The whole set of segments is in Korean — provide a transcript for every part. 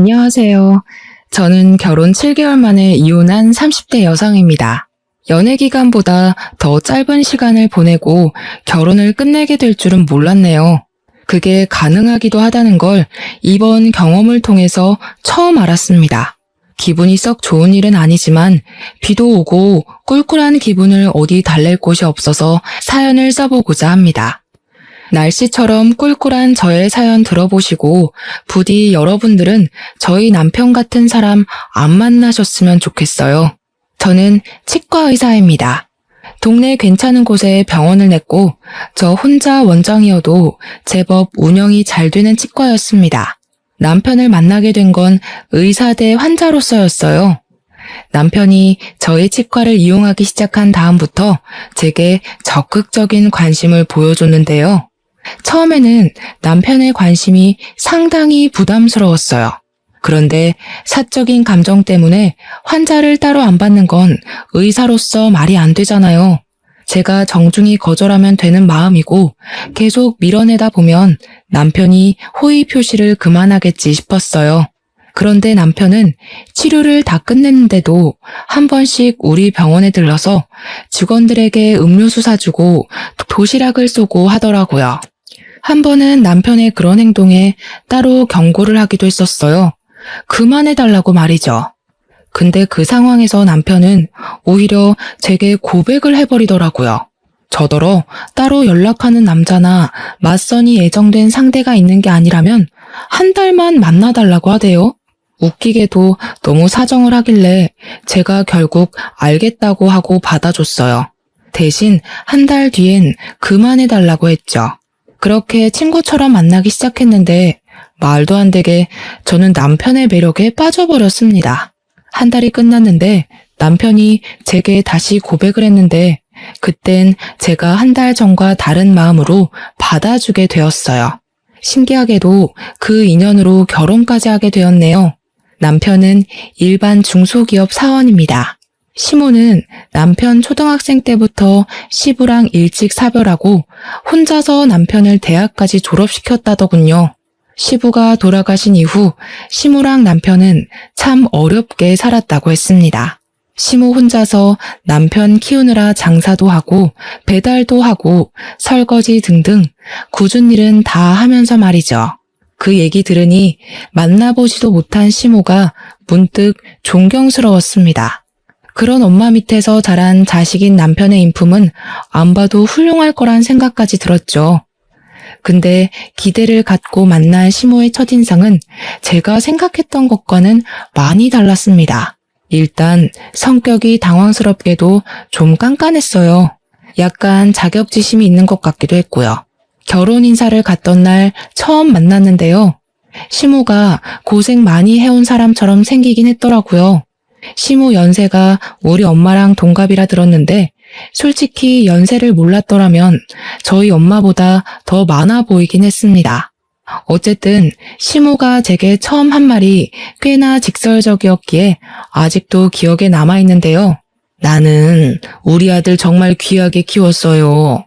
안녕하세요. 저는 결혼 7개월 만에 이혼한 30대 여성입니다. 연애 기간보다 더 짧은 시간을 보내고 결혼을 끝내게 될 줄은 몰랐네요. 그게 가능하기도 하다는 걸 이번 경험을 통해서 처음 알았습니다. 기분이 썩 좋은 일은 아니지만 비도 오고 꿀꿀한 기분을 어디 달랠 곳이 없어서 사연을 써보고자 합니다. 날씨처럼 꿀꿀한 저의 사연 들어보시고 부디 여러분들은 저희 남편 같은 사람 안 만나셨으면 좋겠어요. 저는 치과 의사입니다. 동네 괜찮은 곳에 병원을 냈고 저 혼자 원장이어도 제법 운영이 잘 되는 치과였습니다. 남편을 만나게 된 건 의사 대 환자로서였어요. 남편이 저희 치과를 이용하기 시작한 다음부터 제게 적극적인 관심을 보여줬는데요. 처음에는 남편의 관심이 상당히 부담스러웠어요. 그런데 사적인 감정 때문에 환자를 따로 안 받는 건 의사로서 말이 안 되잖아요. 제가 정중히 거절하면 되는 마음이고 계속 밀어내다 보면 남편이 호의 표시를 그만하겠지 싶었어요. 그런데 남편은 치료를 다 끝냈는데도 한 번씩 우리 병원에 들러서 직원들에게 음료수 사주고 도시락을 쏘고 하더라고요. 한 번은 남편의 그런 행동에 따로 경고를 하기도 했었어요. 그만해달라고 말이죠. 근데 그 상황에서 남편은 오히려 제게 고백을 해버리더라고요. 저더러 따로 연락하는 남자나 맞선이 예정된 상대가 있는 게 아니라면 한 달만 만나달라고 하대요. 웃기게도 너무 사정을 하길래 제가 결국 알겠다고 하고 받아줬어요. 대신 한 달 뒤엔 그만해달라고 했죠. 그렇게 친구처럼 만나기 시작했는데 말도 안 되게 저는 남편의 매력에 빠져버렸습니다. 한 달이 끝났는데 남편이 제게 다시 고백을 했는데 그땐 제가 한 달 전과 다른 마음으로 받아주게 되었어요. 신기하게도 그 인연으로 결혼까지 하게 되었네요. 남편은 일반 중소기업 사원입니다. 시모는 남편 초등학생 때부터 시부랑 일찍 사별하고 혼자서 남편을 대학까지 졸업시켰다더군요. 시부가 돌아가신 이후 시모랑 남편은 참 어렵게 살았다고 했습니다. 시모 혼자서 남편 키우느라 장사도 하고 배달도 하고 설거지 등등 굳은 일은 다 하면서 말이죠. 그 얘기 들으니 만나보지도 못한 시모가 문득 존경스러웠습니다. 그런 엄마 밑에서 자란 자식인 남편의 인품은 안 봐도 훌륭할 거란 생각까지 들었죠. 근데 기대를 갖고 만난 시모의 첫인상은 제가 생각했던 것과는 많이 달랐습니다. 일단 성격이 당황스럽게도 좀 깐깐했어요. 약간 자격지심이 있는 것 같기도 했고요. 결혼 인사를 갔던 날 처음 만났는데요. 시모가 고생 많이 해온 사람처럼 생기긴 했더라고요. 시모 연세가 우리 엄마랑 동갑이라 들었는데 솔직히 연세를 몰랐더라면 저희 엄마보다 더 많아 보이긴 했습니다. 어쨌든 시모가 제게 처음 한 말이 꽤나 직설적이었기에 아직도 기억에 남아있는데요. 나는 우리 아들 정말 귀하게 키웠어요.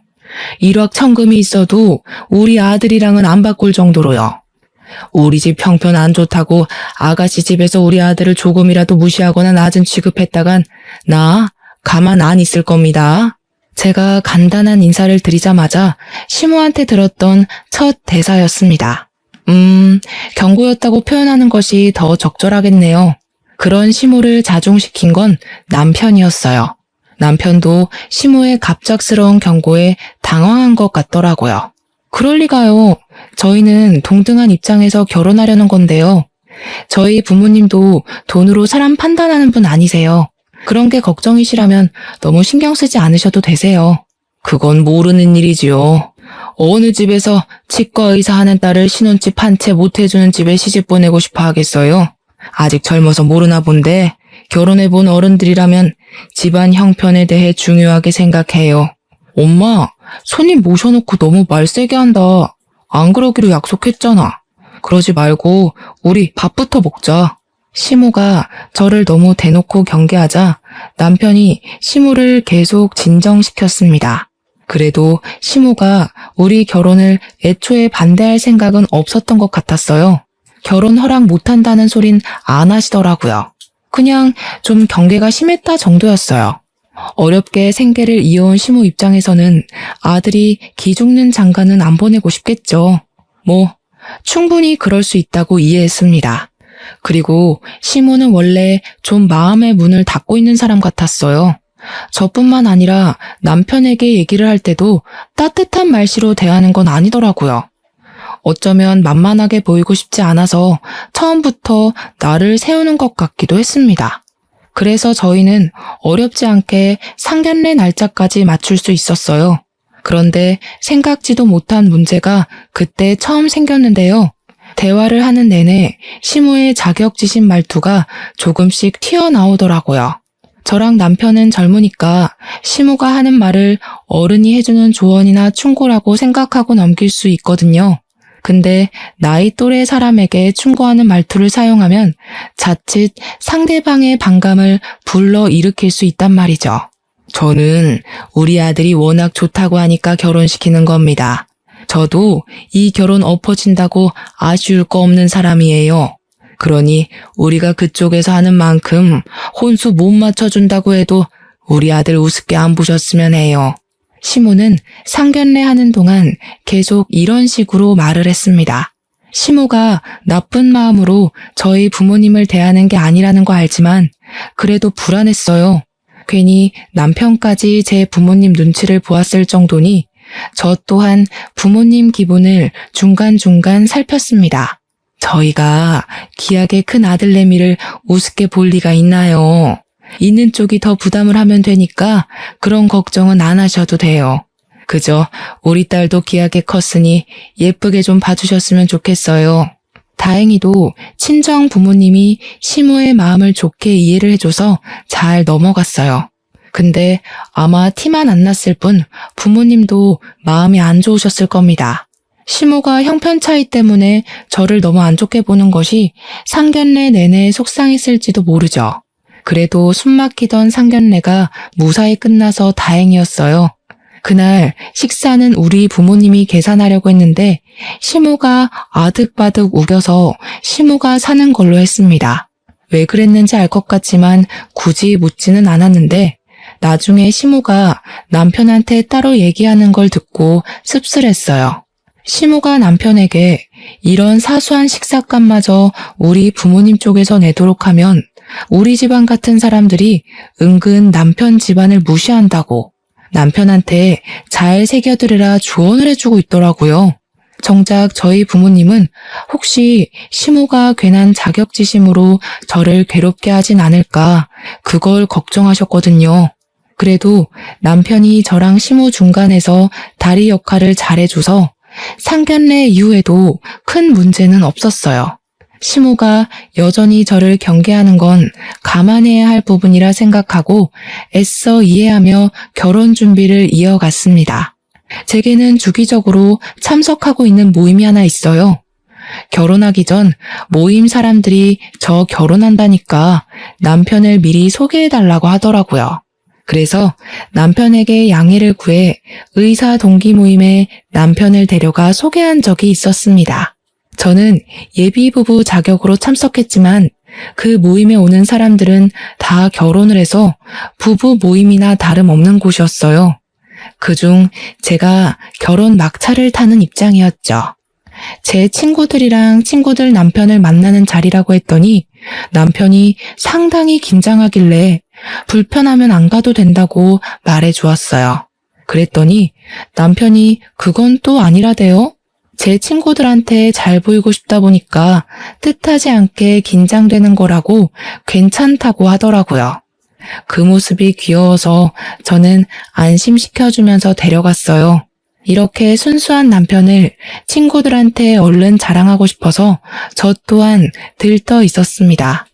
일확천금이 있어도 우리 아들이랑은 안 바꿀 정도로요. 우리 집 형편 안 좋다고 아가씨 집에서 우리 아들을 조금이라도 무시하거나 낮은 취급했다간 나 가만 안 있을 겁니다. 제가 간단한 인사를 드리자마자 시모한테 들었던 첫 대사였습니다. 경고였다고 표현하는 것이 더 적절하겠네요. 그런 시모를 자중시킨 건 남편이었어요. 남편도 시모의 갑작스러운 경고에 당황한 것 같더라고요. 그럴 리가요. 저희는 동등한 입장에서 결혼하려는 건데요. 저희 부모님도 돈으로 사람 판단하는 분 아니세요. 그런 게 걱정이시라면 너무 신경 쓰지 않으셔도 되세요. 그건 모르는 일이지요. 어느 집에서 치과 의사 하는 딸을 신혼집 한 채 못 해주는 집에 시집 보내고 싶어 하겠어요. 아직 젊어서 모르나 본데 결혼해본 어른들이라면 집안 형편에 대해 중요하게 생각해요. 엄마, 손님 모셔놓고 너무 말 세게 한다. 안 그러기로 약속했잖아. 그러지 말고 우리 밥부터 먹자. 시모가 저를 너무 대놓고 경계하자 남편이 시모를 계속 진정시켰습니다. 그래도 시모가 우리 결혼을 애초에 반대할 생각은 없었던 것 같았어요. 결혼 허락 못한다는 소린 안 하시더라고요. 그냥 좀 경계가 심했다 정도였어요. 어렵게 생계를 이어온 시모 입장에서는 아들이 기죽는 장가는 안 보내고 싶겠죠. 충분히 그럴 수 있다고 이해했습니다. 그리고 시모는 원래 좀 마음의 문을 닫고 있는 사람 같았어요. 저뿐만 아니라 남편에게 얘기를 할 때도 따뜻한 말씨로 대하는 건 아니더라고요. 어쩌면 만만하게 보이고 싶지 않아서 처음부터 나를 세우는 것 같기도 했습니다. 그래서 저희는 어렵지 않게 상견례 날짜까지 맞출 수 있었어요. 그런데 생각지도 못한 문제가 그때 처음 생겼는데요. 대화를 하는 내내 시모의 자격지심 말투가 조금씩 튀어나오더라고요. 저랑 남편은 젊으니까 시모가 하는 말을 어른이 해주는 조언이나 충고라고 생각하고 넘길 수 있거든요. 근데 나이 또래 사람에게 충고하는 말투를 사용하면 자칫 상대방의 반감을 불러일으킬 수 있단 말이죠. 저는 우리 아들이 워낙 좋다고 하니까 결혼시키는 겁니다. 저도 이 결혼 엎어진다고 아쉬울 거 없는 사람이에요. 그러니 우리가 그쪽에서 하는 만큼 혼수 못 맞춰준다고 해도 우리 아들 우습게 안 보셨으면 해요. 시모는 상견례 하는 동안 계속 이런 식으로 말을 했습니다. 시모가 나쁜 마음으로 저희 부모님을 대하는 게 아니라는 거 알지만 그래도 불안했어요. 괜히 남편까지 제 부모님 눈치를 보았을 정도니 저 또한 부모님 기분을 중간중간 살폈습니다. 저희가 기하게 큰 아들내미를 우습게 볼 리가 있나요? 있는 쪽이 더 부담을 하면 되니까 그런 걱정은 안 하셔도 돼요. 그저 우리 딸도 기하게 컸으니 예쁘게 좀 봐주셨으면 좋겠어요. 다행히도 친정 부모님이 시모의 마음을 좋게 이해를 해줘서 잘 넘어갔어요. 근데 아마 티만 안 났을 뿐 부모님도 마음이 안 좋으셨을 겁니다. 시모가 형편 차이 때문에 저를 너무 안 좋게 보는 것이 상견례 내내 속상했을지도 모르죠. 그래도 숨막히던 상견례가 무사히 끝나서 다행이었어요. 그날 식사는 우리 부모님이 계산하려고 했는데 시모가 아득바득 우겨서 시모가 사는 걸로 했습니다. 왜 그랬는지 알 것 같지만 굳이 묻지는 않았는데 나중에 시모가 남편한테 따로 얘기하는 걸 듣고 씁쓸했어요. 시모가 남편에게 이런 사소한 식사값마저 우리 부모님 쪽에서 내도록 하면 우리 집안 같은 사람들이 은근 남편 집안을 무시한다고 남편한테 잘 새겨들으라 조언을 해주고 있더라고요. 정작 저희 부모님은 혹시 시모가 괜한 자격지심으로 저를 괴롭게 하진 않을까 그걸 걱정하셨거든요. 그래도 남편이 저랑 시모 중간에서 다리 역할을 잘해줘서 상견례 이후에도 큰 문제는 없었어요. 시모가 여전히 저를 경계하는 건 감안해야 할 부분이라 생각하고 애써 이해하며 결혼 준비를 이어갔습니다. 제게는 주기적으로 참석하고 있는 모임이 하나 있어요. 결혼하기 전 모임 사람들이 저 결혼한다니까 남편을 미리 소개해달라고 하더라고요. 그래서 남편에게 양해를 구해 의사 동기 모임에 남편을 데려가 소개한 적이 있었습니다. 저는 예비부부 자격으로 참석했지만 그 모임에 오는 사람들은 다 결혼을 해서 부부 모임이나 다름없는 곳이었어요. 그중 제가 결혼 막차를 타는 입장이었죠. 제 친구들이랑 친구들 남편을 만나는 자리라고 했더니 남편이 상당히 긴장하길래 불편하면 안 가도 된다고 말해 주었어요. 그랬더니 남편이 그건 또 아니라대요. 제 친구들한테 잘 보이고 싶다 보니까 뜻하지 않게 긴장되는 거라고 괜찮다고 하더라고요. 그 모습이 귀여워서 저는 안심시켜주면서 데려갔어요. 이렇게 순수한 남편을 친구들한테 얼른 자랑하고 싶어서 저 또한 들떠 있었습니다.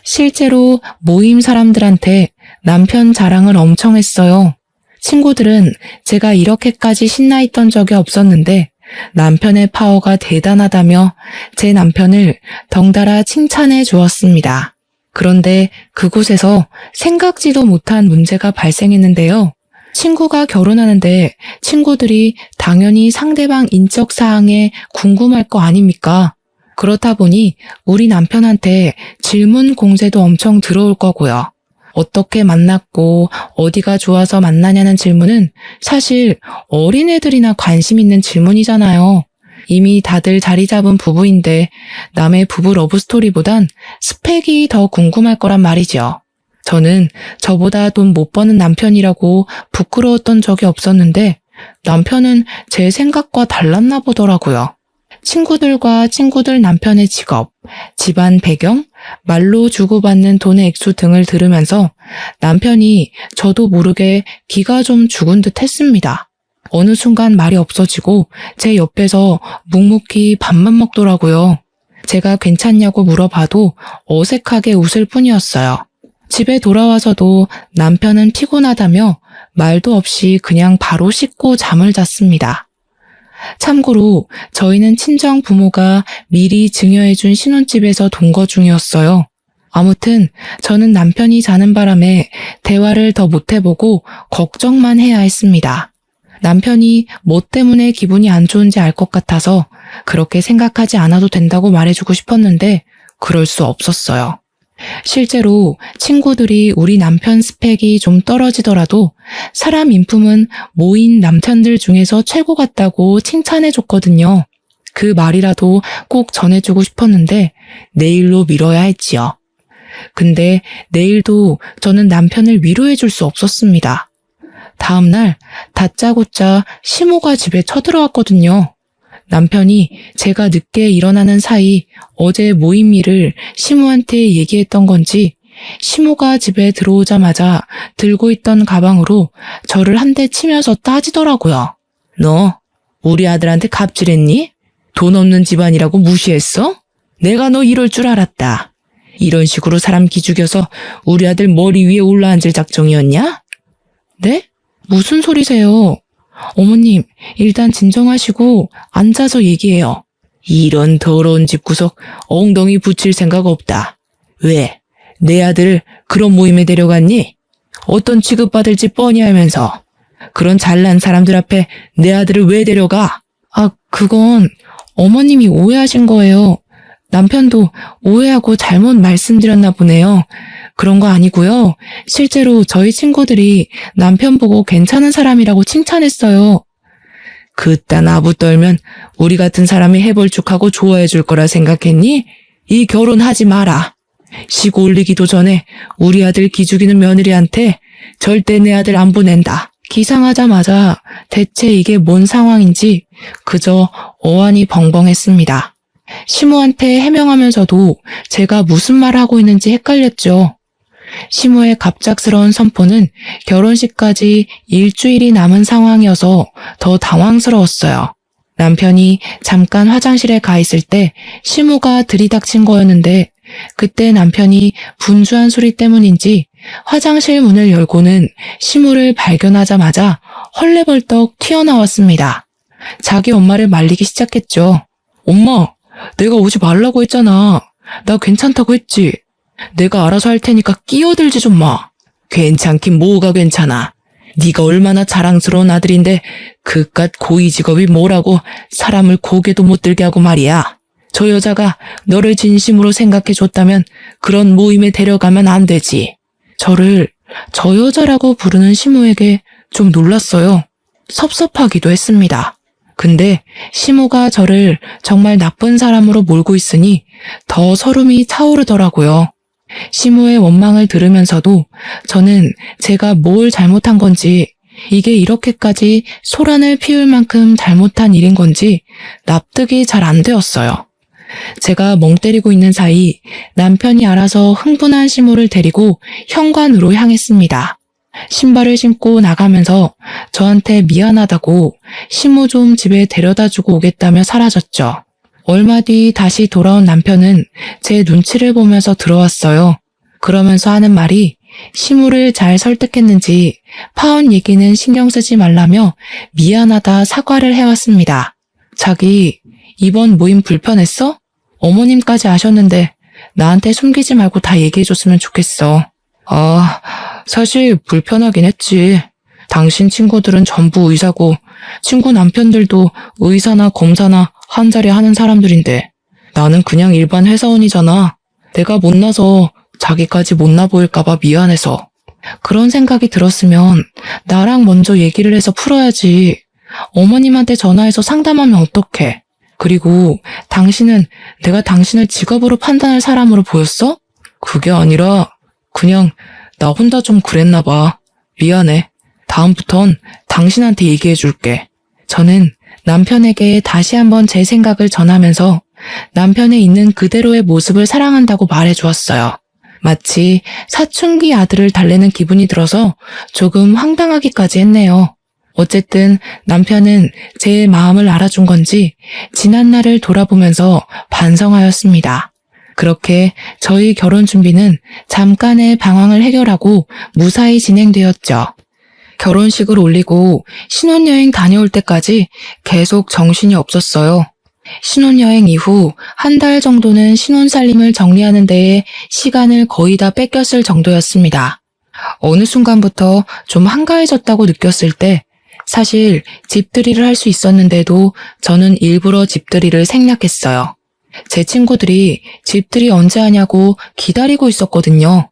실제로 모임 사람들한테 남편 자랑을 엄청 했어요. 친구들은 제가 이렇게까지 신나 있던 적이 없었는데 남편의 파워가 대단하다며 제 남편을 덩달아 칭찬해 주었습니다. 그런데 그곳에서 생각지도 못한 문제가 발생했는데요. 친구가 결혼하는데 친구들이 당연히 상대방 인적 사항에 궁금할 거 아닙니까? 그렇다 보니 우리 남편한테 질문 공세도 엄청 들어올 거고요. 어떻게 만났고 어디가 좋아서 만나냐는 질문은 사실 어린애들이나 관심 있는 질문이잖아요. 이미 다들 자리 잡은 부부인데 남의 부부 러브스토리보단 스펙이 더 궁금할 거란 말이죠. 저는 저보다 돈 못 버는 남편이라고 부끄러웠던 적이 없었는데 남편은 제 생각과 달랐나 보더라고요. 친구들과 친구들 남편의 직업, 집안 배경, 말로 주고받는 돈의 액수 등을 들으면서 남편이 저도 모르게 기가 좀 죽은 듯 했습니다. 어느 순간 말이 없어지고 제 옆에서 묵묵히 밥만 먹더라고요. 제가 괜찮냐고 물어봐도 어색하게 웃을 뿐이었어요. 집에 돌아와서도 남편은 피곤하다며 말도 없이 그냥 바로 씻고 잠을 잤습니다. 참고로 저희는 친정 부모가 미리 증여해준 신혼집에서 동거 중이었어요. 아무튼 저는 남편이 자는 바람에 대화를 더 못해보고 걱정만 해야 했습니다. 남편이 뭐 때문에 기분이 안 좋은지 알 것 같아서 그렇게 생각하지 않아도 된다고 말해주고 싶었는데 그럴 수 없었어요. 실제로 친구들이 우리 남편 스펙이 좀 떨어지더라도 사람 인품은 모인 남편들 중에서 최고 같다고 칭찬해줬거든요. 그 말이라도 꼭 전해주고 싶었는데 내일로 미뤄야 했지요. 근데 내일도 저는 남편을 위로해줄 수 없었습니다. 다음날 다짜고짜 시모가 집에 쳐들어왔거든요. 남편이 제가 늦게 일어나는 사이 어제 모임 일을 시모한테 얘기했던 건지 시모가 집에 들어오자마자 들고 있던 가방으로 저를 한 대 치면서 따지더라고요. 너 우리 아들한테 갑질했니? 돈 없는 집안이라고 무시했어? 내가 너 이럴 줄 알았다. 이런 식으로 사람 기죽여서 우리 아들 머리 위에 올라앉을 작정이었냐? 네? 무슨 소리세요? 어머님, 일단 진정하시고 앉아서 얘기해요. 이런 더러운 집구석 엉덩이 붙일 생각 없다. 왜? 내 아들을 그런 모임에 데려갔니? 어떤 취급받을지 뻔히 알면서 그런 잘난 사람들 앞에 내 아들을 왜 데려가? 그건 어머님이 오해하신 거예요. 남편도 오해하고 잘못 말씀드렸나 보네요. 그런 거 아니고요. 실제로 저희 친구들이 남편 보고 괜찮은 사람이라고 칭찬했어요. 그딴 아부 떨면 우리 같은 사람이 해볼쭉하고 좋아해 줄 거라 생각했니? 이 결혼하지 마라. 시고 올리기도 전에 우리 아들 기죽이는 며느리한테 절대 내 아들 안 보낸다. 기상하자마자 대체 이게 뭔 상황인지 그저 어안이 벙벙했습니다. 시모한테 해명하면서도 제가 무슨 말 하고 있는지 헷갈렸죠. 시모의 갑작스러운 선포는 결혼식까지 일주일이 남은 상황이어서 더 당황스러웠어요. 남편이 잠깐 화장실에 가 있을 때 시모가 들이닥친 거였는데 그때 남편이 분주한 소리 때문인지 화장실 문을 열고는 시모를 발견하자마자 헐레벌떡 튀어나왔습니다. 자기 엄마를 말리기 시작했죠. 엄마, 내가 오지 말라고 했잖아. 나 괜찮다고 했지. 내가 알아서 할 테니까 끼어들지 좀 마. 괜찮긴 뭐가 괜찮아. 네가 얼마나 자랑스러운 아들인데 그깟 고위 직업이 뭐라고 사람을 고개도 못 들게 하고 말이야. 저 여자가 너를 진심으로 생각해줬다면 그런 모임에 데려가면 안 되지. 저를 저 여자라고 부르는 시모에게 좀 놀랐어요. 섭섭하기도 했습니다. 근데 시모가 저를 정말 나쁜 사람으로 몰고 있으니 더 서름이 차오르더라고요. 시모의 원망을 들으면서도 저는 제가 뭘 잘못한 건지, 이게 이렇게까지 소란을 피울 만큼 잘못한 일인 건지 납득이 잘 안 되었어요. 제가 멍 때리고 있는 사이 남편이 알아서 흥분한 시모를 데리고 현관으로 향했습니다. 신발을 신고 나가면서 저한테 미안하다고 시모 좀 집에 데려다주고 오겠다며 사라졌죠. 얼마 뒤 다시 돌아온 남편은 제 눈치를 보면서 들어왔어요. 그러면서 하는 말이 시모를 잘 설득했는지 파혼 얘기는 신경 쓰지 말라며 미안하다 사과를 해왔습니다. 자기 이번 모임 불편했어? 어머님까지 아셨는데 나한테 숨기지 말고 다 얘기해줬으면 좋겠어. 사실 불편하긴 했지. 당신 친구들은 전부 의사고 친구 남편들도 의사나 검사나 한 자리 하는 사람들인데 나는 그냥 일반 회사원이잖아. 내가 못나서 자기까지 못나 보일까봐 미안해서. 그런 생각이 들었으면 나랑 먼저 얘기를 해서 풀어야지. 어머님한테 전화해서 상담하면 어떡해. 그리고 당신은 내가 당신을 직업으로 판단할 사람으로 보였어? 그게 아니라 그냥 나 혼자 좀 그랬나 봐. 미안해. 다음부턴 당신한테 얘기해 줄게. 저는 남편에게 다시 한번 제 생각을 전하면서 남편의 있는 그대로의 모습을 사랑한다고 말해 주었어요. 마치 사춘기 아들을 달래는 기분이 들어서 조금 황당하기까지 했네요. 어쨌든 남편은 제 마음을 알아준 건지 지난 날을 돌아보면서 반성하였습니다. 그렇게 저희 결혼 준비는 잠깐의 방황을 해결하고 무사히 진행되었죠. 결혼식을 올리고 신혼여행 다녀올 때까지 계속 정신이 없었어요. 신혼여행 이후 한 달 정도는 신혼살림을 정리하는 데에 시간을 거의 다 뺏겼을 정도였습니다. 어느 순간부터 좀 한가해졌다고 느꼈을 때 사실 집들이를 할 수 있었는데도 저는 일부러 집들이를 생략했어요. 제 친구들이 집들이 언제 하냐고 기다리고 있었거든요.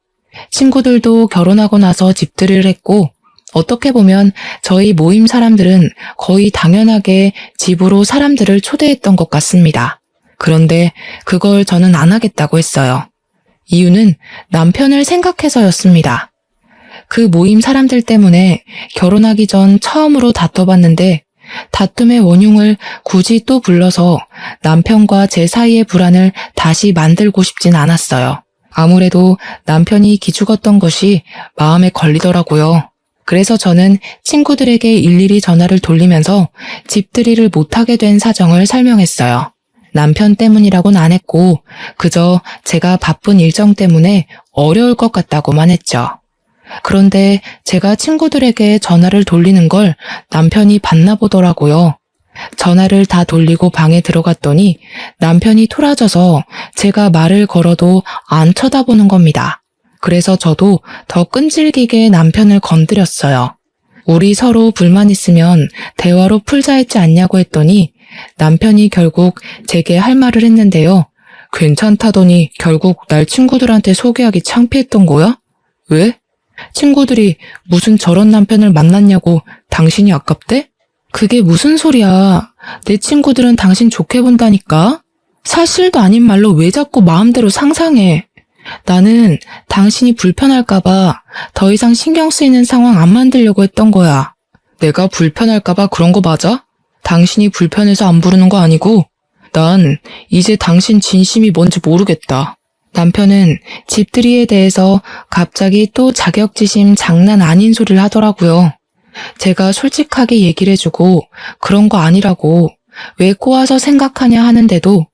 친구들도 결혼하고 나서 집들이를 했고 어떻게 보면 저희 모임 사람들은 거의 당연하게 집으로 사람들을 초대했던 것 같습니다. 그런데 그걸 저는 안 하겠다고 했어요. 이유는 남편을 생각해서였습니다. 그 모임 사람들 때문에 결혼하기 전 처음으로 다퉈봤는데 다툼의 원흉을 굳이 또 불러서 남편과 제 사이의 불안을 다시 만들고 싶진 않았어요. 아무래도 남편이 기죽었던 것이 마음에 걸리더라고요. 그래서 저는 친구들에게 일일이 전화를 돌리면서 집들이를 못하게 된 사정을 설명했어요. 남편 때문이라고는 안 했고 그저 제가 바쁜 일정 때문에 어려울 것 같다고만 했죠. 그런데 제가 친구들에게 전화를 돌리는 걸 남편이 봤나 보더라고요. 전화를 다 돌리고 방에 들어갔더니 남편이 토라져서 제가 말을 걸어도 안 쳐다보는 겁니다. 그래서 저도 더 끈질기게 남편을 건드렸어요. 우리 서로 불만 있으면 대화로 풀자 했지 않냐고 했더니 남편이 결국 제게 할 말을 했는데요. 괜찮다더니 결국 날 친구들한테 소개하기 창피했던 거야? 왜? 친구들이 무슨 저런 남편을 만났냐고 당신이 아깝대? 그게 무슨 소리야. 내 친구들은 당신 좋게 본다니까? 사실도 아닌 말로 왜 자꾸 마음대로 상상해. 나는 당신이 불편할까봐 더 이상 신경 쓰이는 상황 안 만들려고 했던 거야. 내가 불편할까봐 그런 거 맞아? 당신이 불편해서 안 부르는 거 아니고 난 이제 당신 진심이 뭔지 모르겠다. 남편은 집들이에 대해서 갑자기 또 자격지심 장난 아닌 소리를 하더라고요. 제가 솔직하게 얘기를 해주고 그런 거 아니라고 왜 꼬아서 생각하냐 하는데도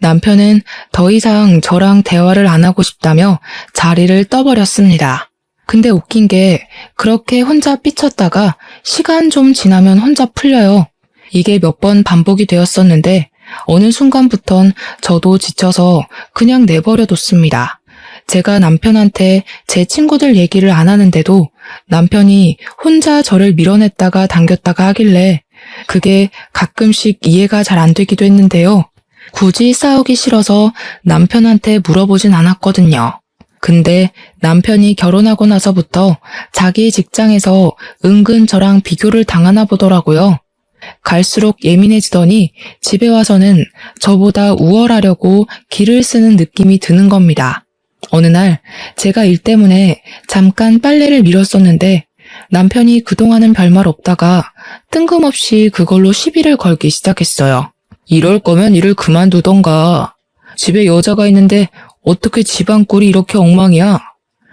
남편은 더 이상 저랑 대화를 안 하고 싶다며 자리를 떠버렸습니다. 근데 웃긴 게 그렇게 혼자 삐쳤다가 시간 좀 지나면 혼자 풀려요. 이게 몇 번 반복이 되었었는데 어느 순간부턴 저도 지쳐서 그냥 내버려뒀습니다. 제가 남편한테 제 친구들 얘기를 안 하는데도 남편이 혼자 저를 밀어냈다가 당겼다가 하길래 그게 가끔씩 이해가 잘 안 되기도 했는데요. 굳이 싸우기 싫어서 남편한테 물어보진 않았거든요. 근데 남편이 결혼하고 나서부터 자기 직장에서 은근 저랑 비교를 당하나 보더라고요. 갈수록 예민해지더니 집에 와서는 저보다 우월하려고 기를 쓰는 느낌이 드는 겁니다. 어느 날 제가 일 때문에 잠깐 빨래를 밀었었는데 남편이 그동안은 별말 없다가 뜬금없이 그걸로 시비를 걸기 시작했어요. 이럴 거면 일을 그만두던가. 집에 여자가 있는데 어떻게 집안 꼴이 이렇게 엉망이야?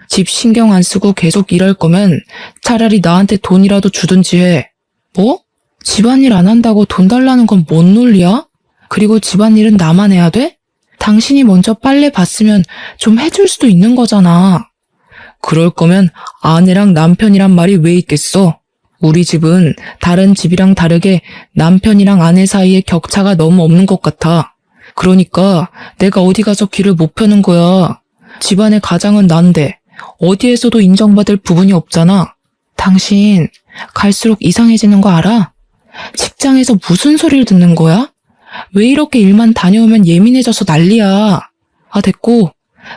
집 신경 안 쓰고 계속 일할 거면 차라리 나한테 돈이라도 주든지 해. 뭐? 집안일 안 한다고 돈 달라는 건 뭔 논리야? 그리고 집안일은 나만 해야 돼? 당신이 먼저 빨래 봤으면 좀 해줄 수도 있는 거잖아. 그럴 거면 아내랑 남편이란 말이 왜 있겠어? 우리 집은 다른 집이랑 다르게 남편이랑 아내 사이에 격차가 너무 없는 것 같아. 그러니까 내가 어디 가서 귀를 못 펴는 거야. 집안의 가장은 난데 어디에서도 인정받을 부분이 없잖아. 당신 갈수록 이상해지는 거 알아? 직장에서 무슨 소리를 듣는 거야? 왜 이렇게 일만 다녀오면 예민해져서 난리야. 아, 됐고.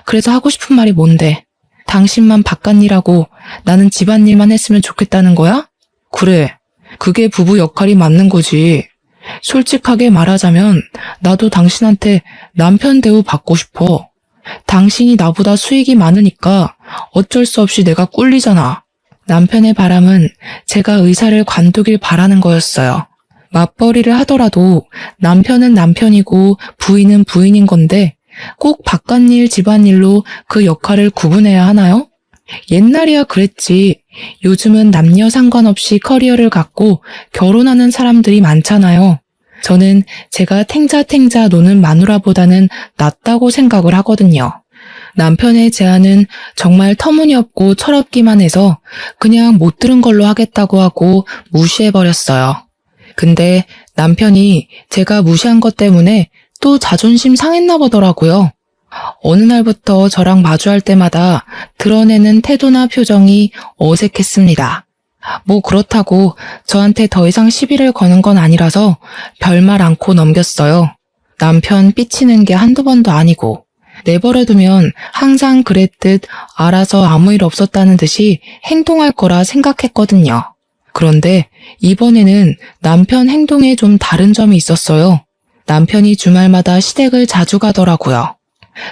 그래서 하고 싶은 말이 뭔데? 당신만 바깥일하고 나는 집안일만 했으면 좋겠다는 거야? 그래. 그게 부부 역할이 맞는 거지. 솔직하게 말하자면 나도 당신한테 남편 대우 받고 싶어. 당신이 나보다 수익이 많으니까 어쩔 수 없이 내가 꿀리잖아. 남편의 바람은 제가 의사를 관두길 바라는 거였어요. 맞벌이를 하더라도 남편은 남편이고 부인은 부인인 건데 꼭 바깥일 집안일로 그 역할을 구분해야 하나요? 옛날이야 그랬지. 요즘은 남녀 상관없이 커리어를 갖고 결혼하는 사람들이 많잖아요. 저는 제가 탱자탱자 노는 마누라보다는 낫다고 생각을 하거든요. 남편의 제안은 정말 터무니없고 철없기만 해서 그냥 못 들은 걸로 하겠다고 하고 무시해버렸어요. 근데 남편이 제가 무시한 것 때문에 또 자존심 상했나 보더라고요. 어느 날부터 저랑 마주할 때마다 드러내는 태도나 표정이 어색했습니다. 뭐 그렇다고 저한테 더 이상 시비를 거는 건 아니라서 별말 않고 넘겼어요. 남편 삐치는 게 한두 번도 아니고 내버려두면 항상 그랬듯 알아서 아무 일 없었다는 듯이 행동할 거라 생각했거든요. 그런데 이번에는 남편 행동에 좀 다른 점이 있었어요. 남편이 주말마다 시댁을 자주 가더라고요.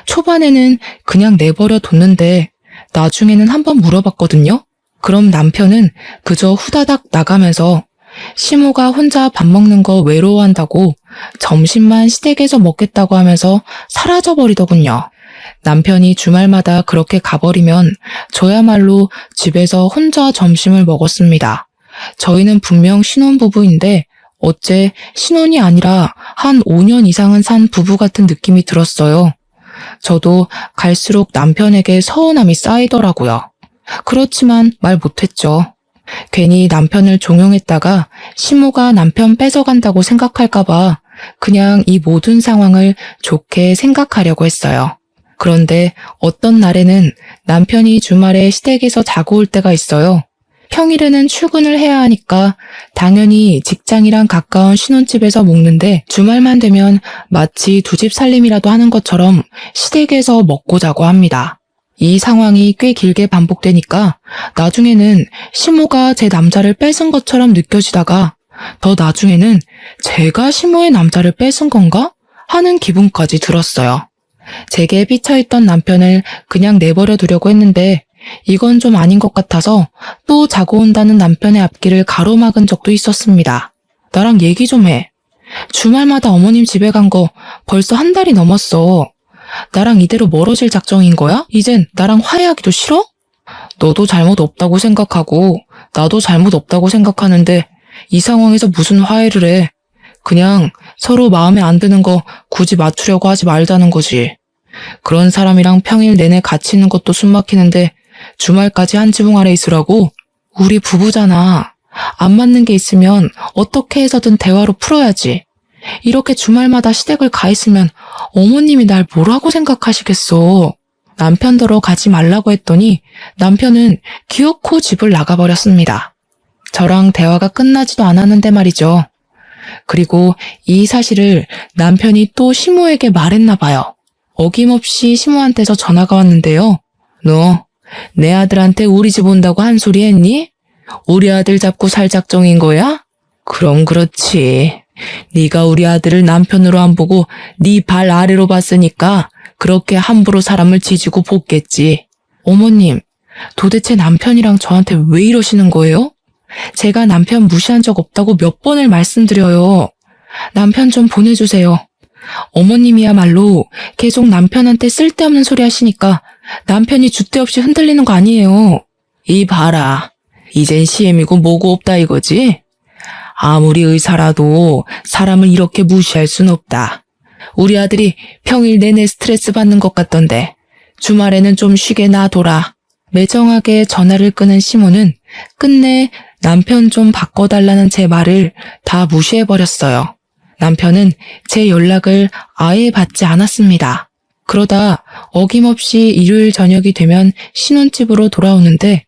초반에는 그냥 내버려 뒀는데 나중에는 한번 물어봤거든요. 그럼 남편은 그저 후다닥 나가면서 시모가 혼자 밥 먹는 거 외로워한다고 점심만 시댁에서 먹겠다고 하면서 사라져버리더군요. 남편이 주말마다 그렇게 가버리면 저야말로 집에서 혼자 점심을 먹었습니다. 저희는 분명 신혼부부인데 어째 신혼이 아니라 한 5년 이상은 산 부부 같은 느낌이 들었어요. 저도 갈수록 남편에게 서운함이 쌓이더라고요. 그렇지만 말 못했죠. 괜히 남편을 종용했다가 시모가 남편 뺏어간다고 생각할까봐 그냥 이 모든 상황을 좋게 생각하려고 했어요. 그런데 어떤 날에는 남편이 주말에 시댁에서 자고 올 때가 있어요. 평일에는 출근을 해야 하니까 당연히 직장이랑 가까운 신혼집에서 먹는데 주말만 되면 마치 두 집 살림이라도 하는 것처럼 시댁에서 먹고 자고 합니다. 이 상황이 꽤 길게 반복되니까 나중에는 시모가 제 남자를 뺏은 것처럼 느껴지다가 더 나중에는 제가 시모의 남자를 뺏은 건가? 하는 기분까지 들었어요. 제게 삐쳐있던 남편을 그냥 내버려 두려고 했는데 이건 좀 아닌 것 같아서 또 자고 온다는 남편의 앞길을 가로막은 적도 있었습니다. 나랑 얘기 좀 해. 주말마다 어머님 집에 간 거 벌써 한 달이 넘었어. 나랑 이대로 멀어질 작정인 거야? 이젠 나랑 화해하기도 싫어? 너도 잘못 없다고 생각하고 나도 잘못 없다고 생각하는데 이 상황에서 무슨 화해를 해. 그냥 서로 마음에 안 드는 거 굳이 맞추려고 하지 말자는 거지. 그런 사람이랑 평일 내내 같이 있는 것도 숨 막히는데 주말까지 한 지붕 아래 있으라고? 우리 부부잖아. 안 맞는 게 있으면 어떻게 해서든 대화로 풀어야지. 이렇게 주말마다 시댁을 가 있으면 어머님이 날 뭐라고 생각하시겠어. 남편더러 가지 말라고 했더니 남편은 기어코 집을 나가버렸습니다. 저랑 대화가 끝나지도 않았는데 말이죠. 그리고 이 사실을 남편이 또 시모에게 말했나 봐요. 어김없이 시모한테서 전화가 왔는데요. 너 내 아들한테 우리 집 온다고 한 소리 했니? 우리 아들 잡고 살 작정인 거야? 그럼 그렇지. 네가 우리 아들을 남편으로 안 보고 네 발 아래로 봤으니까 그렇게 함부로 사람을 지지고 볶겠지. 어머님, 도대체 남편이랑 저한테 왜 이러시는 거예요? 제가 남편 무시한 적 없다고 몇 번을 말씀드려요. 남편 좀 보내주세요. 어머님이야말로 계속 남편한테 쓸데없는 소리 하시니까 남편이 줏대 없이 흔들리는 거 아니에요. 이 봐라. 이젠 시엠이고 뭐고 없다 이거지? 아무리 의사라도 사람을 이렇게 무시할 순 없다. 우리 아들이 평일 내내 스트레스 받는 것 같던데 주말에는 좀 쉬게 놔둬라. 매정하게 전화를 끄는 시모는 끝내 남편 좀 바꿔달라는 제 말을 다 무시해버렸어요. 남편은 제 연락을 아예 받지 않았습니다. 그러다 어김없이 일요일 저녁이 되면 신혼집으로 돌아오는데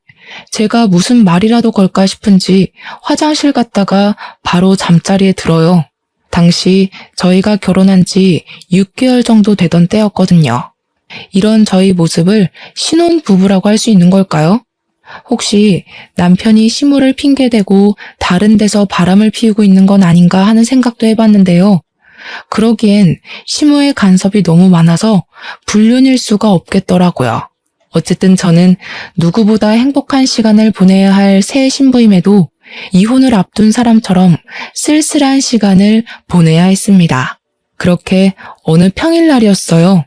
제가 무슨 말이라도 걸까 싶은지 화장실 갔다가 바로 잠자리에 들어요. 당시 저희가 결혼한 지 6개월 정도 되던 때였거든요. 이런 저희 모습을 신혼부부라고 할 수 있는 걸까요? 혹시 남편이 시무를 핑계대고 다른 데서 바람을 피우고 있는 건 아닌가 하는 생각도 해봤는데요. 그러기엔 시무의 간섭이 너무 많아서 불륜일 수가 없겠더라고요. 어쨌든 저는 누구보다 행복한 시간을 보내야 할 새 신부임에도 이혼을 앞둔 사람처럼 쓸쓸한 시간을 보내야 했습니다. 그렇게 어느 평일날이었어요.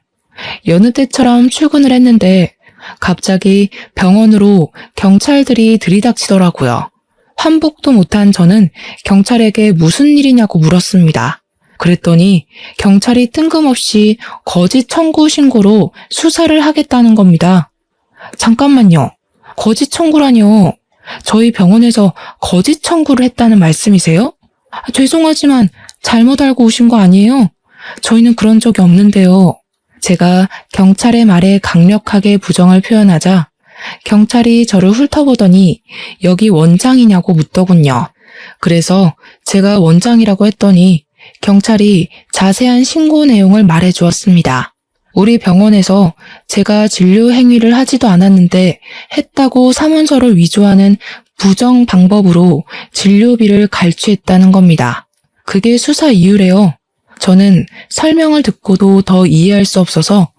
여느 때처럼 출근을 했는데 갑자기 병원으로 경찰들이 들이닥치더라고요. 환복도 못한 저는 경찰에게 무슨 일이냐고 물었습니다. 그랬더니 경찰이 뜬금없이 거짓 청구 신고로 수사를 하겠다는 겁니다. 잠깐만요. 거짓 청구라뇨. 저희 병원에서 거짓 청구를 했다는 말씀이세요? 죄송하지만 잘못 알고 오신 거 아니에요? 저희는 그런 적이 없는데요. 제가 경찰의 말에 강력하게 부정을 표현하자 경찰이 저를 훑어보더니 여기 원장이냐고 묻더군요. 그래서 제가 원장이라고 했더니 경찰이 자세한 신고 내용을 말해주었습니다. 우리 병원에서 제가 진료 행위를 하지도 않았는데 했다고 사문서를 위조하는 부정 방법으로 진료비를 갈취했다는 겁니다. 그게 수사 이유래요. 저는 설명을 듣고도 더 이해할 수 없어서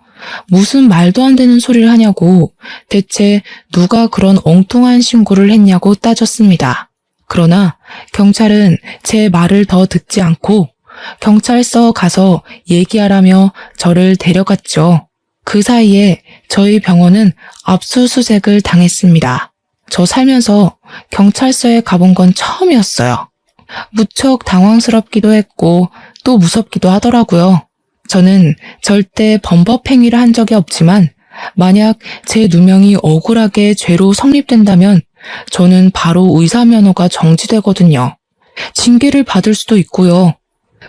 무슨 말도 안 되는 소리를 하냐고 대체 누가 그런 엉뚱한 신고를 했냐고 따졌습니다. 그러나 경찰은 제 말을 더 듣지 않고 경찰서 가서 얘기하라며 저를 데려갔죠. 그 사이에 저희 병원은 압수수색을 당했습니다. 저 살면서 경찰서에 가본 건 처음이었어요. 무척 당황스럽기도 했고 또 무섭기도 하더라고요. 저는 절대 범법 행위를 한 적이 없지만 만약 제 누명이 억울하게 죄로 성립된다면 저는 바로 의사면허가 정지되거든요. 징계를 받을 수도 있고요.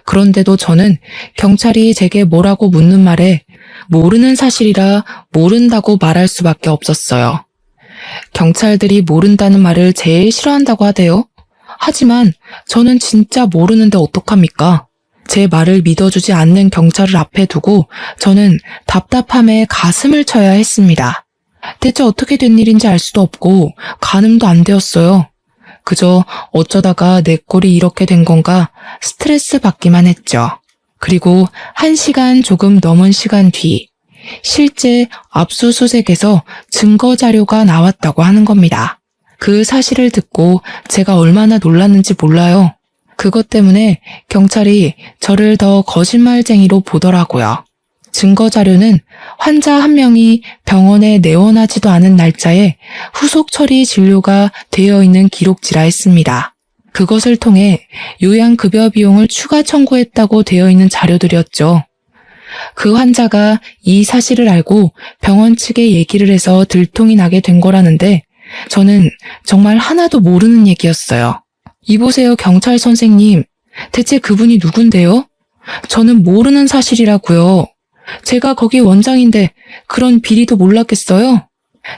그런데도 저는 경찰이 제게 뭐라고 묻는 말에 모르는 사실이라 모른다고 말할 수밖에 없었어요. 경찰들이 모른다는 말을 제일 싫어한다고 하대요. 하지만 저는 진짜 모르는데 어떡합니까? 제 말을 믿어주지 않는 경찰을 앞에 두고 저는 답답함에 가슴을 쳐야 했습니다. 대체 어떻게 된 일인지 알 수도 없고 가늠도 안 되었어요. 그저 어쩌다가 내 꼴이 이렇게 된 건가 스트레스 받기만 했죠. 그리고 1시간 조금 넘은 시간 뒤 실제 압수수색에서 증거 자료가 나왔다고 하는 겁니다. 그 사실을 듣고 제가 얼마나 놀랐는지 몰라요. 그것 때문에 경찰이 저를 더 거짓말쟁이로 보더라고요. 증거 자료는 환자 한 명이 병원에 내원하지도 않은 날짜에 후속 처리 진료가 되어 있는 기록지라 했습니다. 그것을 통해 요양급여 비용을 추가 청구했다고 되어 있는 자료들이었죠. 그 환자가 이 사실을 알고 병원 측에 얘기를 해서 들통이 나게 된 거라는데 저는 정말 하나도 모르는 얘기였어요. 이보세요, 경찰 선생님. 대체 그분이 누군데요? 저는 모르는 사실이라고요. 제가 거기 원장인데 그런 비리도 몰랐겠어요?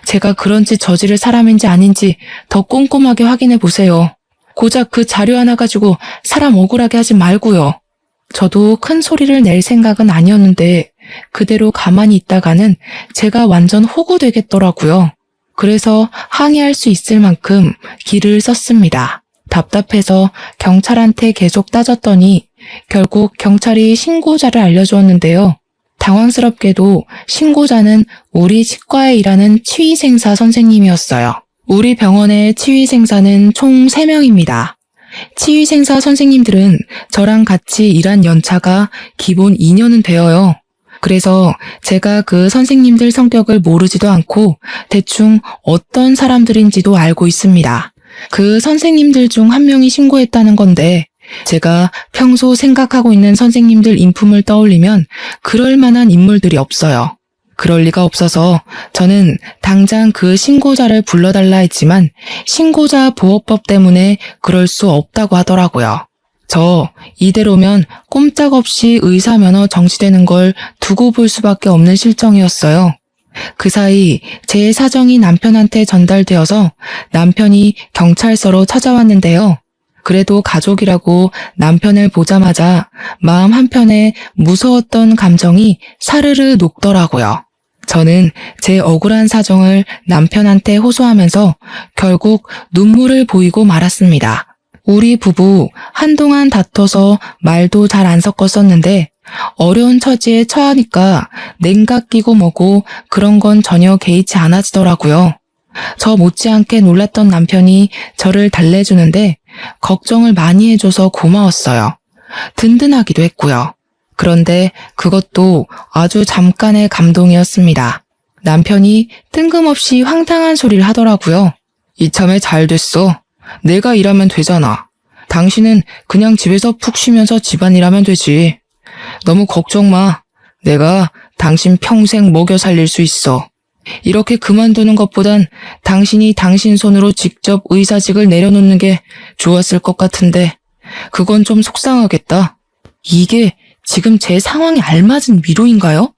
제가 그런 짓 저지를 사람인지 아닌지 더 꼼꼼하게 확인해 보세요. 고작 그 자료 하나 가지고 사람 억울하게 하지 말고요. 저도 큰 소리를 낼 생각은 아니었는데 그대로 가만히 있다가는 제가 완전 호구되겠더라고요. 그래서 항의할 수 있을 만큼 기를 썼습니다. 답답해서 경찰한테 계속 따졌더니 결국 경찰이 신고자를 알려주었는데요. 당황스럽게도 신고자는 우리 치과에 일하는 치위생사 선생님이었어요. 우리 병원의 치위생사는 총 3명입니다. 치위생사 선생님들은 저랑 같이 일한 연차가 기본 2년은 되어요. 그래서 제가 그 선생님들 성격을 모르지도 않고 대충 어떤 사람들인지도 알고 있습니다. 그 선생님들 중 한 명이 신고했다는 건데 제가 평소 생각하고 있는 선생님들 인품을 떠올리면 그럴 만한 인물들이 없어요. 그럴 리가 없어서 저는 당장 그 신고자를 불러달라 했지만 신고자 보호법 때문에 그럴 수 없다고 하더라고요. 저 이대로면 꼼짝없이 의사면허 정지되는 걸 두고 볼 수밖에 없는 실정이었어요. 그 사이 제 사정이 남편한테 전달되어서 남편이 경찰서로 찾아왔는데요. 그래도 가족이라고 남편을 보자마자 마음 한편에 무서웠던 감정이 사르르 녹더라고요. 저는 제 억울한 사정을 남편한테 호소하면서 결국 눈물을 보이고 말았습니다. 우리 부부 한동안 다퉈서 말도 잘 안 섞었었는데 어려운 처지에 처하니까 냉각 끼고 뭐고 그런 건 전혀 개의치 않아지더라고요. 저 못지않게 놀랐던 남편이 저를 달래주는데 걱정을 많이 해줘서 고마웠어요. 든든하기도 했고요. 그런데 그것도 아주 잠깐의 감동이었습니다. 남편이 뜬금없이 황당한 소리를 하더라고요. 이참에 잘 됐어. 내가 일하면 되잖아. 당신은 그냥 집에서 푹 쉬면서 집안일 하면 되지. 너무 걱정 마. 내가 당신 평생 먹여 살릴 수 있어. 이렇게 그만두는 것보단 당신이 당신 손으로 직접 의사직을 내려놓는 게 좋았을 것 같은데 그건 좀 속상하겠다. 이게 지금 제 상황에 알맞은 위로인가요?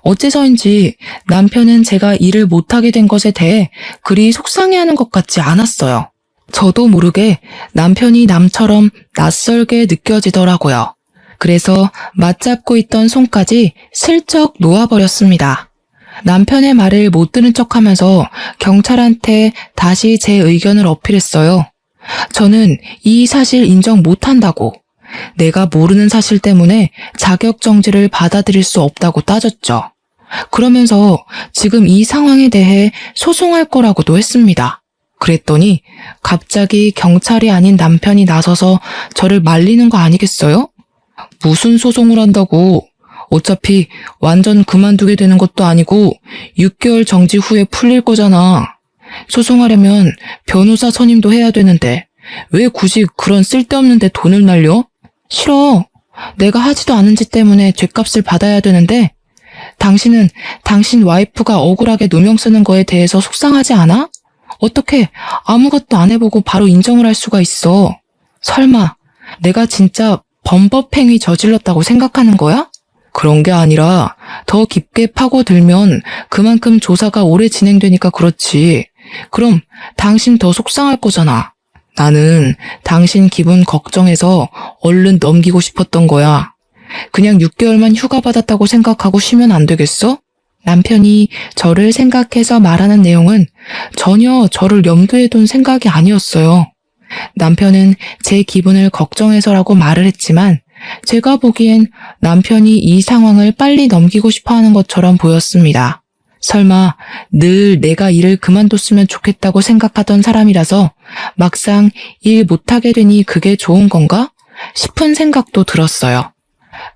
어째서인지 남편은 제가 일을 못하게 된 것에 대해 그리 속상해하는 것 같지 않았어요. 저도 모르게 남편이 남처럼 낯설게 느껴지더라고요. 그래서 맞잡고 있던 손까지 슬쩍 놓아버렸습니다. 남편의 말을 못 들은 척하면서 경찰한테 다시 제 의견을 어필했어요. 저는 이 사실 인정 못한다고. 내가 모르는 사실 때문에 자격정지를 받아들일 수 없다고 따졌죠. 그러면서 지금 이 상황에 대해 소송할 거라고도 했습니다. 그랬더니 갑자기 경찰이 아닌 남편이 나서서 저를 말리는 거 아니겠어요? 무슨 소송을 한다고. 어차피 완전 그만두게 되는 것도 아니고 6개월 정지 후에 풀릴 거잖아. 소송하려면 변호사 선임도 해야 되는데 왜 굳이 그런 쓸데없는 데 돈을 날려? 싫어. 내가 하지도 않은 짓 때문에 죗값을 받아야 되는데 당신은 당신 와이프가 억울하게 누명 쓰는 거에 대해서 속상하지 않아? 어떻게 아무것도 안 해보고 바로 인정을 할 수가 있어? 설마 내가 진짜 범법행위 저질렀다고 생각하는 거야? 그런 게 아니라 더 깊게 파고들면 그만큼 조사가 오래 진행되니까 그렇지. 그럼 당신 더 속상할 거잖아. 나는 당신 기분 걱정해서 얼른 넘기고 싶었던 거야. 그냥 6개월만 휴가 받았다고 생각하고 쉬면 안 되겠어? 남편이 저를 생각해서 말하는 내용은 전혀 저를 염두에 둔 생각이 아니었어요. 남편은 제 기분을 걱정해서라고 말을 했지만 제가 보기엔 남편이 이 상황을 빨리 넘기고 싶어 하는 것처럼 보였습니다. 설마 늘 내가 일을 그만뒀으면 좋겠다고 생각하던 사람이라서 막상 일 못하게 되니 그게 좋은 건가? 싶은 생각도 들었어요.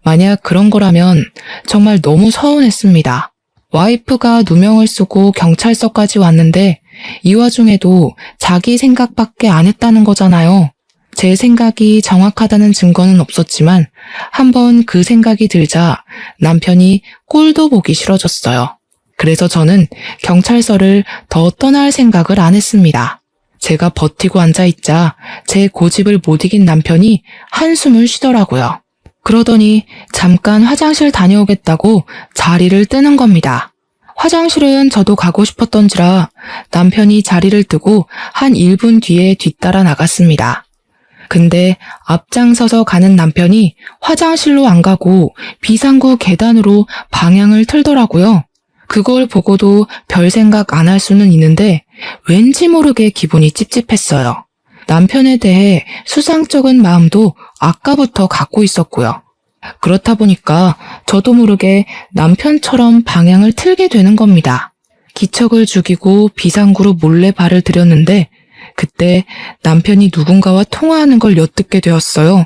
만약 그런 거라면 정말 너무 서운했습니다. 와이프가 누명을 쓰고 경찰서까지 왔는데 이 와중에도 자기 생각밖에 안 했다는 거잖아요. 제 생각이 정확하다는 증거는 없었지만 한번 그 생각이 들자 남편이 꼴도 보기 싫어졌어요. 그래서 저는 경찰서를 더 떠날 생각을 안 했습니다. 제가 버티고 앉아있자 제 고집을 못 이긴 남편이 한숨을 쉬더라고요. 그러더니 잠깐 화장실 다녀오겠다고 자리를 뜨는 겁니다. 화장실은 저도 가고 싶었던지라 남편이 자리를 뜨고 한 1분 뒤에 뒤따라 나갔습니다. 근데 앞장서서 가는 남편이 화장실로 안 가고 비상구 계단으로 방향을 틀더라고요. 그걸 보고도 별 생각 안 할 수는 있는데 왠지 모르게 기분이 찝찝했어요. 남편에 대해 수상쩍은 마음도 아까부터 갖고 있었고요. 그렇다 보니까 저도 모르게 남편처럼 방향을 틀게 되는 겁니다. 기척을 죽이고 비상구로 몰래 발을 들였는데 그때 남편이 누군가와 통화하는 걸 엿듣게 되었어요.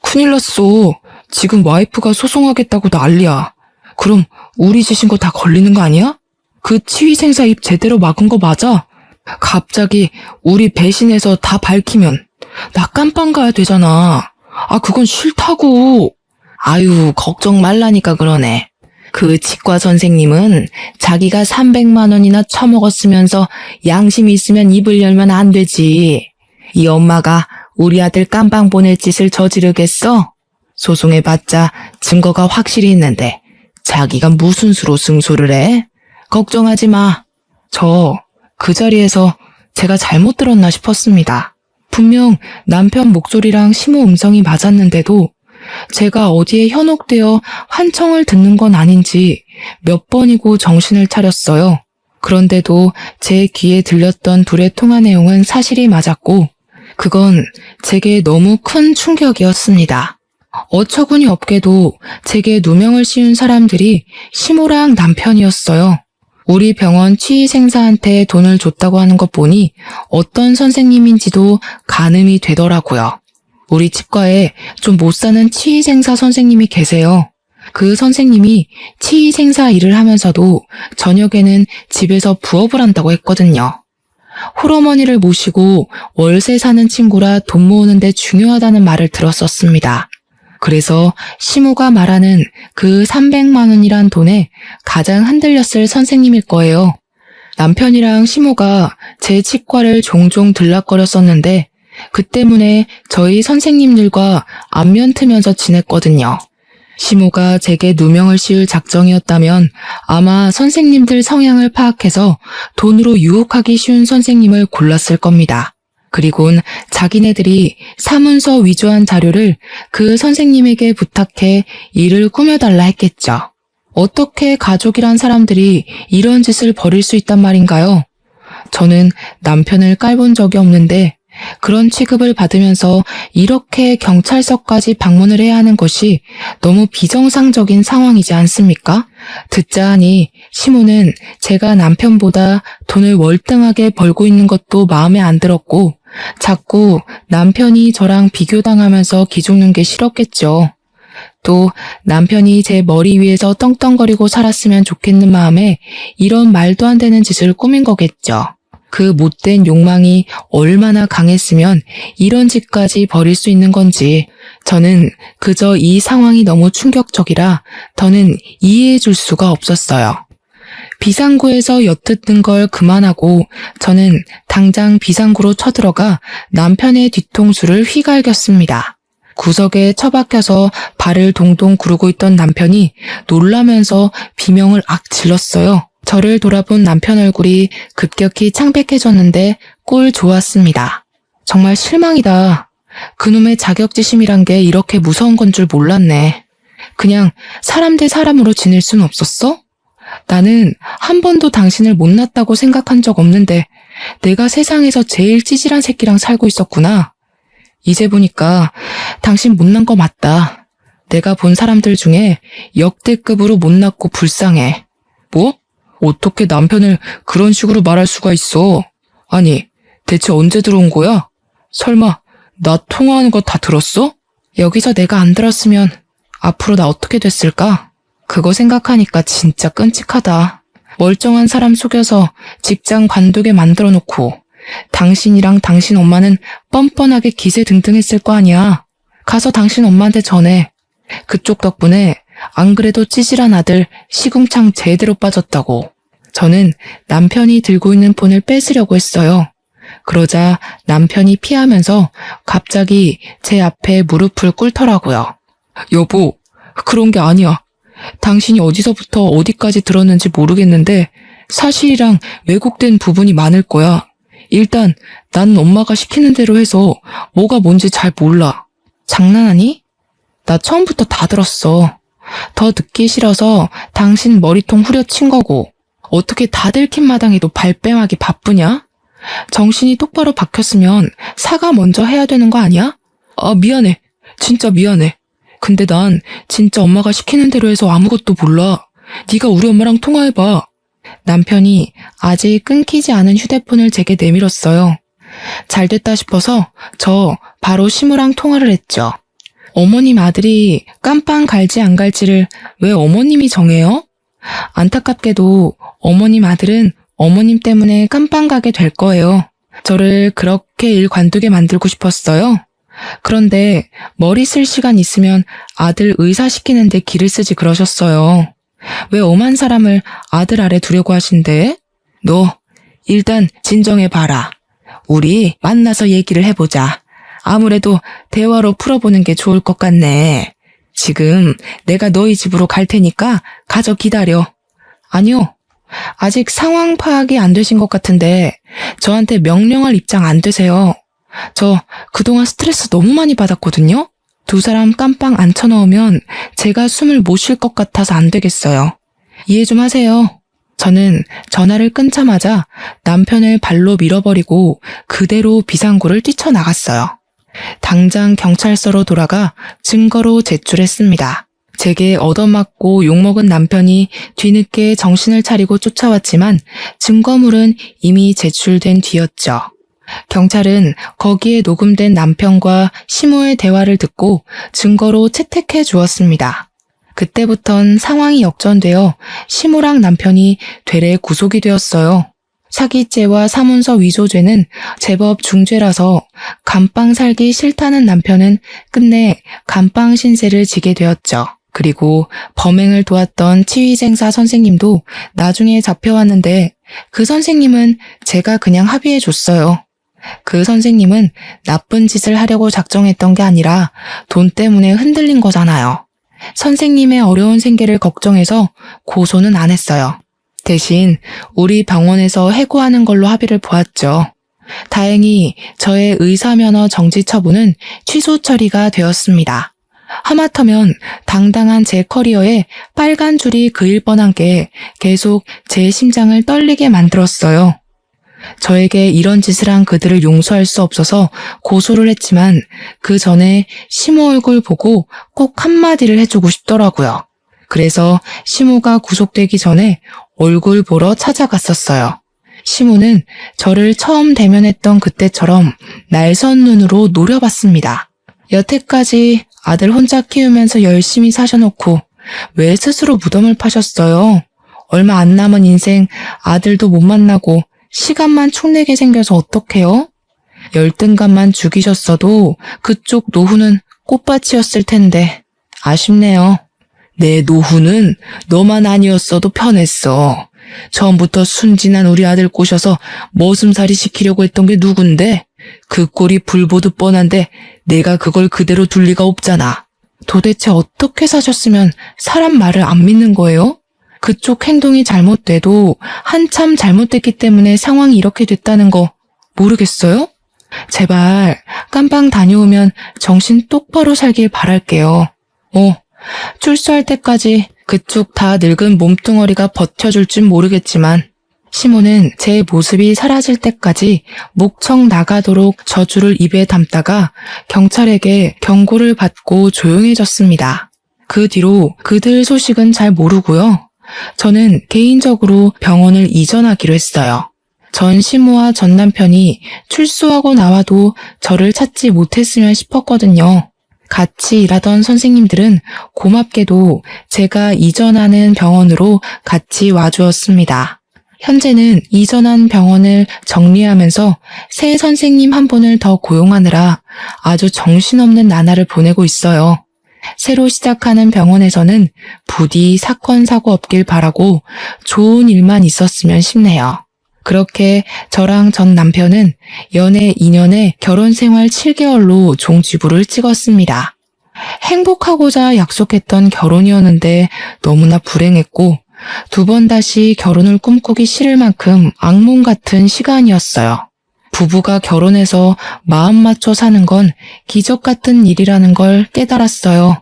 큰일 났어. 지금 와이프가 소송하겠다고 난리야. 그럼 우리 짓인 거 다 걸리는 거 아니야? 그 치위생사 입 제대로 막은 거 맞아? 갑자기 우리 배신해서 다 밝히면 나 깜빵 가야 되잖아. 아, 그건 싫다고. 아유, 걱정 말라니까 그러네. 그 치과 선생님은 자기가 300만 원이나 처먹었으면서 양심 있으면 입을 열면 안 되지. 이 엄마가 우리 아들 깜빵 보낼 짓을 저지르겠어? 소송해봤자 증거가 확실히 있는데 자기가 무슨 수로 승소를 해? 걱정하지 마. 저 그 자리에서 제가 잘못 들었나 싶었습니다. 분명 남편 목소리랑 시모 음성이 맞았는데도 제가 어디에 현혹되어 환청을 듣는 건 아닌지 몇 번이고 정신을 차렸어요. 그런데도 제 귀에 들렸던 둘의 통화 내용은 사실이 맞았고 그건 제게 너무 큰 충격이었습니다. 어처구니 없게도 제게 누명을 씌운 사람들이 시모랑 남편이었어요. 우리 병원 치의생사한테 돈을 줬다고 하는 것 보니 어떤 선생님인지도 가늠이 되더라고요. 우리 치과에 좀 못 사는 치의생사 선생님이 계세요. 그 선생님이 치의생사 일을 하면서도 저녁에는 집에서 부업을 한다고 했거든요. 홀어머니를 모시고 월세 사는 친구라 돈 모으는데 중요하다는 말을 들었었습니다. 그래서 시모가 말하는 그 300만 원이란 돈에 가장 흔들렸을 선생님일 거예요. 남편이랑 시모가 제 치과를 종종 들락거렸었는데 그 때문에 저희 선생님들과 안면 트면서 지냈거든요. 시모가 제게 누명을 씌울 작정이었다면 아마 선생님들 성향을 파악해서 돈으로 유혹하기 쉬운 선생님을 골랐을 겁니다. 그리곤 자기네들이 사문서 위조한 자료를 그 선생님에게 부탁해 일을 꾸며달라 했겠죠. 어떻게 가족이란 사람들이 이런 짓을 벌일 수 있단 말인가요? 저는 남편을 깔본 적이 없는데 그런 취급을 받으면서 이렇게 경찰서까지 방문을 해야 하는 것이 너무 비정상적인 상황이지 않습니까? 듣자 하니 시모는 제가 남편보다 돈을 월등하게 벌고 있는 것도 마음에 안 들었고 자꾸 남편이 저랑 비교당하면서 기죽는 게 싫었겠죠. 또 남편이 제 머리 위에서 떵떵거리고 살았으면 좋겠는 마음에 이런 말도 안 되는 짓을 꾸민 거겠죠. 그 못된 욕망이 얼마나 강했으면 이런 짓까지 벌일 수 있는 건지 저는 그저 이 상황이 너무 충격적이라 더는 이해해 줄 수가 없었어요. 비상구에서 엿듣는 걸 그만하고 저는 당장 비상구로 쳐들어가 남편의 뒤통수를 휘갈겼습니다. 구석에 처박혀서 발을 동동 구르고 있던 남편이 놀라면서 비명을 악 질렀어요. 저를 돌아본 남편 얼굴이 급격히 창백해졌는데 꼴 좋았습니다. 정말 실망이다. 그놈의 자격지심이란 게 이렇게 무서운 건 줄 몰랐네. 그냥 사람 대 사람으로 지낼 순 없었어? 나는 한 번도 당신을 못났다고 생각한 적 없는데 내가 세상에서 제일 찌질한 새끼랑 살고 있었구나. 이제 보니까 당신 못난 거 맞다. 내가 본 사람들 중에 역대급으로 못났고 불쌍해. 뭐? 어떻게 남편을 그런 식으로 말할 수가 있어? 아니, 대체 언제 들어온 거야? 설마 나 통화하는 거 다 들었어? 여기서 내가 안 들었으면 앞으로 나 어떻게 됐을까? 그거 생각하니까 진짜 끔찍하다. 멀쩡한 사람 속여서 직장 관두게 만들어 놓고 당신이랑 당신 엄마는 뻔뻔하게 기세등등했을 거 아니야. 가서 당신 엄마한테 전해. 그쪽 덕분에 안 그래도 찌질한 아들 시궁창 제대로 빠졌다고. 저는 남편이 들고 있는 폰을 뺏으려고 했어요. 그러자 남편이 피하면서 갑자기 제 앞에 무릎을 꿇더라고요. 여보, 그런 게 아니야. 당신이 어디서부터 어디까지 들었는지 모르겠는데 사실이랑 왜곡된 부분이 많을 거야. 일단 난 엄마가 시키는 대로 해서 뭐가 뭔지 잘 몰라. 장난하니? 나 처음부터 다 들었어. 더 듣기 싫어서 당신 머리통 후려친 거고 어떻게 다 들킨 마당에도 발뺌하기 바쁘냐? 정신이 똑바로 박혔으면 사과 먼저 해야 되는 거 아니야? 아, 미안해. 진짜 미안해. 근데 난 진짜 엄마가 시키는 대로 해서 아무것도 몰라. 네가 우리 엄마랑 통화해봐. 남편이 아직 끊기지 않은 휴대폰을 제게 내밀었어요. 잘 됐다 싶어서 저 바로 시무랑 통화를 했죠. 어머님 아들이 깜빵 갈지 안 갈지를 왜 어머님이 정해요? 안타깝게도 어머님 아들은 어머님 때문에 깜빵 가게 될 거예요. 저를 그렇게 일 관두게 만들고 싶었어요. 그런데 머리 쓸 시간 있으면 아들 의사시키는데 기를 쓰지 그러셨어요. 왜 엄한 사람을 아들 아래 두려고 하신대? 너 일단 진정해봐라. 우리 만나서 얘기를 해보자. 아무래도 대화로 풀어보는 게 좋을 것 같네. 지금 내가 너희 집으로 갈 테니까 가서 기다려. 아니요. 아직 상황 파악이 안 되신 것 같은데 저한테 명령할 입장 안 되세요. 저 그동안 스트레스 너무 많이 받았거든요? 두 사람 깜빵 앉혀놓으면 제가 숨을 못 쉴 것 같아서 안 되겠어요. 이해 좀 하세요. 저는 전화를 끊자마자 남편을 발로 밀어버리고 그대로 비상구를 뛰쳐나갔어요. 당장 경찰서로 돌아가 증거로 제출했습니다. 제게 얻어맞고 욕먹은 남편이 뒤늦게 정신을 차리고 쫓아왔지만 증거물은 이미 제출된 뒤였죠. 경찰은 거기에 녹음된 남편과 시모의 대화를 듣고 증거로 채택해 주었습니다. 그때부턴 상황이 역전되어 시모랑 남편이 되레 구속이 되었어요. 사기죄와 사문서 위조죄는 제법 중죄라서 감방 살기 싫다는 남편은 끝내 감방 신세를 지게 되었죠. 그리고 범행을 도왔던 치위생사 선생님도 나중에 잡혀왔는데 그 선생님은 제가 그냥 합의해줬어요. 그 선생님은 나쁜 짓을 하려고 작정했던 게 아니라 돈 때문에 흔들린 거잖아요. 선생님의 어려운 생계를 걱정해서 고소는 안 했어요. 대신 우리 병원에서 해고하는 걸로 합의를 보았죠. 다행히 저의 의사면허 정지 처분은 취소 처리가 되었습니다. 하마터면 당당한 제 커리어에 빨간 줄이 그일 뻔한 게 계속 제 심장을 떨리게 만들었어요. 저에게 이런 짓을 한 그들을 용서할 수 없어서 고소를 했지만 그 전에 시모 얼굴 보고 꼭 한마디를 해주고 싶더라고요. 그래서 시모가 구속되기 전에 얼굴 보러 찾아갔었어요. 시모는 저를 처음 대면했던 그때처럼 날선 눈으로 노려봤습니다. 여태까지 아들 혼자 키우면서 열심히 사셔놓고 왜 스스로 무덤을 파셨어요? 얼마 안 남은 인생 아들도 못 만나고 시간만 축내게 생겨서 어떡해요? 열등감만 죽이셨어도 그쪽 노후는 꽃밭이었을 텐데 아쉽네요. 내 노후는 너만 아니었어도 편했어. 처음부터 순진한 우리 아들 꼬셔서 머슴살이 시키려고 했던 게 누군데? 그 꼴이 불보듯 뻔한데 내가 그걸 그대로 둘 리가 없잖아. 도대체 어떻게 사셨으면 사람 말을 안 믿는 거예요? 그쪽 행동이 잘못돼도 한참 잘못됐기 때문에 상황이 이렇게 됐다는 거 모르겠어요? 제발 깜빵 다녀오면 정신 똑바로 살길 바랄게요. 출소할 때까지 그쪽 다 늙은 몸뚱어리가 버텨줄 줄 모르겠지만 시모는 제 모습이 사라질 때까지 목청 나가도록 저주를 입에 담다가 경찰에게 경고를 받고 조용해졌습니다. 그 뒤로 그들 소식은 잘 모르고요. 저는 개인적으로 병원을 이전하기로 했어요. 전 시모와 전 남편이 출소하고 나와도 저를 찾지 못했으면 싶었거든요. 같이 일하던 선생님들은 고맙게도 제가 이전하는 병원으로 같이 와주었습니다. 현재는 이전한 병원을 정리하면서 새 선생님 한 분을 더 고용하느라 아주 정신없는 나날을 보내고 있어요. 새로 시작하는 병원에서는 부디 사건 사고 없길 바라고 좋은 일만 있었으면 싶네요. 그렇게 저랑 전 남편은 연애 2년에 결혼 생활 7개월로 종지부를 찍었습니다. 행복하고자 약속했던 결혼이었는데 너무나 불행했고 두 번 다시 결혼을 꿈꾸기 싫을 만큼 악몽 같은 시간이었어요. 부부가 결혼해서 마음 맞춰 사는 건 기적 같은 일이라는 걸 깨달았어요.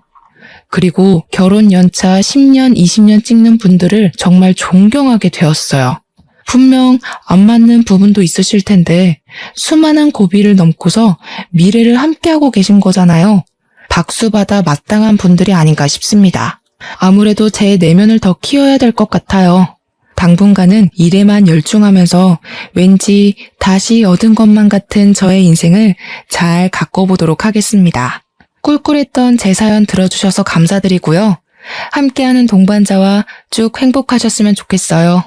그리고 결혼 연차 10년, 20년 찍는 분들을 정말 존경하게 되었어요. 분명 안 맞는 부분도 있으실 텐데 수많은 고비를 넘고서 미래를 함께하고 계신 거잖아요. 박수받아 마땅한 분들이 아닌가 싶습니다. 아무래도 제 내면을 더 키워야 될 것 같아요. 당분간은 일에만 열중하면서 왠지 다시 얻은 것만 같은 저의 인생을 잘 가꿔보도록 하겠습니다. 꿀꿀했던 제 사연 들어주셔서 감사드리고요. 함께하는 동반자와 쭉 행복하셨으면 좋겠어요.